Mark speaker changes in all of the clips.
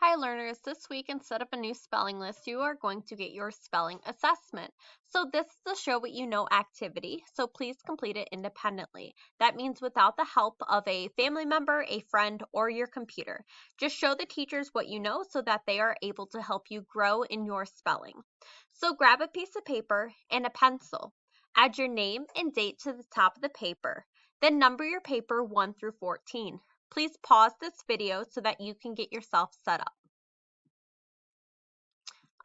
Speaker 1: Hi learners, this week instead of a new spelling list, you are going to get your spelling assessment. So this is a show what you know activity, so please complete it independently. That means without the help of a family member, a friend, or your computer. Just show the teachers what you know so that they are able to help you grow in your spelling. So grab a piece of paper and a pencil. Add your name and date to the top of the paper. Then number your paper 1 through 14. Please pause this video so that you can get yourself set up.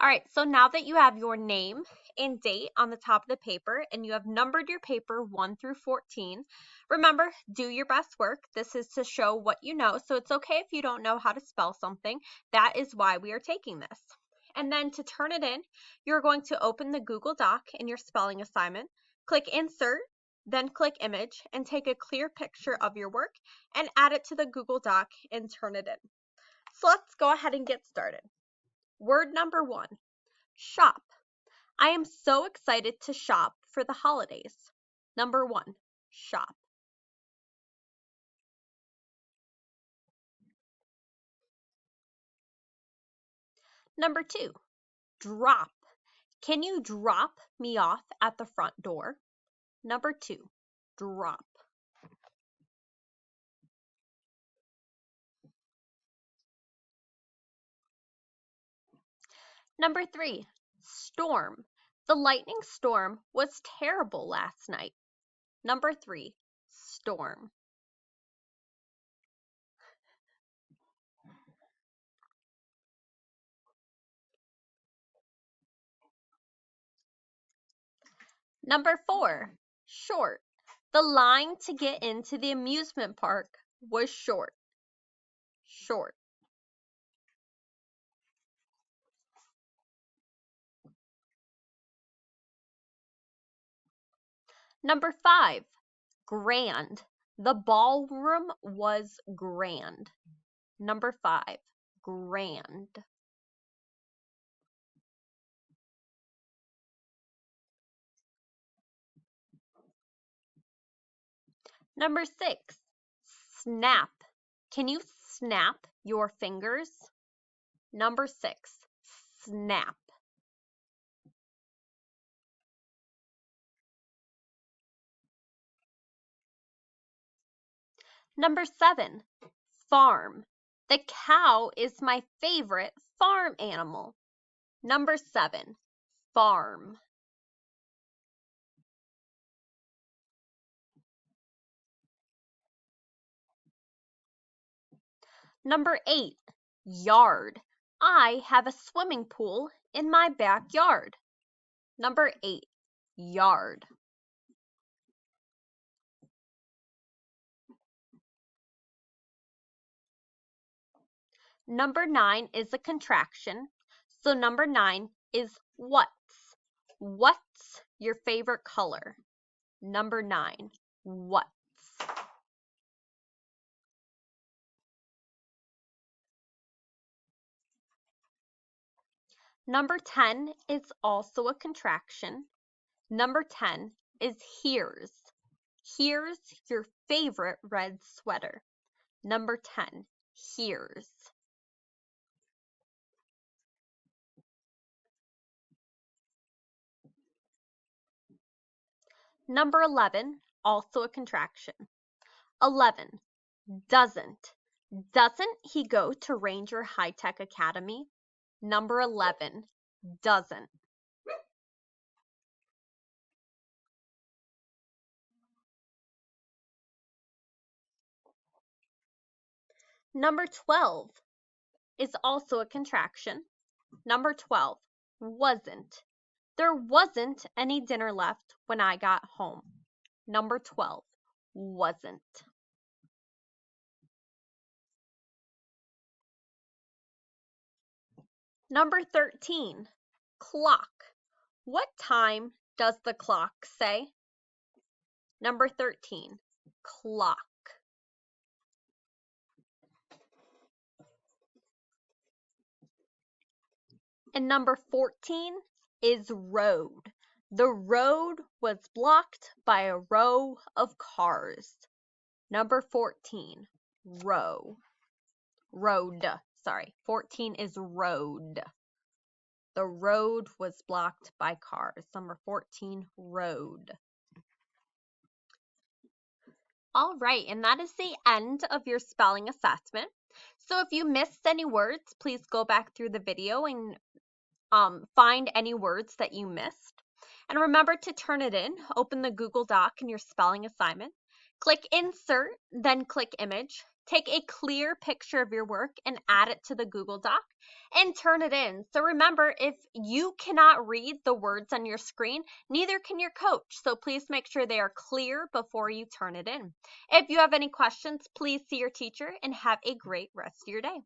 Speaker 1: All right, so now that you have your name and date on the top of the paper and you have numbered your paper 1 through 14, remember, do your best work. This is to show what you know, so it's okay if you don't know how to spell something. That is why we are taking this. And then to turn it in, you're going to open the Google Doc in your spelling assignment, click Insert, then click Image, and take a clear picture of your work and add it to the Google Doc and turn it in. So let's go ahead and get started. Word number 1, shop. I am so excited to shop for the holidays. Number 1, shop. Number 2, drop. Can you drop me off at the front door? Number 2, drop. Number 3, storm. The lightning storm was terrible last night. Number 3, storm. Number 4, short. The line to get into the amusement park was short. Short. Number 5, grand. The ballroom was grand. Number 5, grand. Number 6, snap. Can you snap your fingers? Number 6, snap. Number 7, farm. The cow is my favorite farm animal. Number 7, farm. Number 8, yard. I have a swimming pool in my backyard. Number 8, yard. Number 9 is a contraction. So number 9 is what's. What's your favorite color? Number 9, what's. Number 10 is also a contraction. Number 10 is here's. Here's your favorite red sweater. Number 10, here's. Number 11, also a contraction. 11, doesn't. Doesn't he go to Ranger High Tech Academy? Number 11, doesn't. Number 12 is also a contraction. Number 12, wasn't. There wasn't any dinner left when I got home. Number 12, wasn't. Number 13, clock. What time does the clock say? Number 13, clock. And number 14 is road. The road was blocked by a row of cars. Number 14, row. Road, sorry, 14 is road. The road was blocked by cars. Number 14, road. All right, and that is the end of your spelling assessment. So if you missed any words, please go back through the video and find any words that you missed. And remember to turn it in. Open the Google Doc in your spelling assignment. Click Insert, then click Image. Take a clear picture of your work and add it to the Google Doc and turn it in. So remember, if you cannot read the words on your screen, neither can your coach. So please make sure they are clear before you turn it in. If you have any questions, please see your teacher and have a great rest of your day.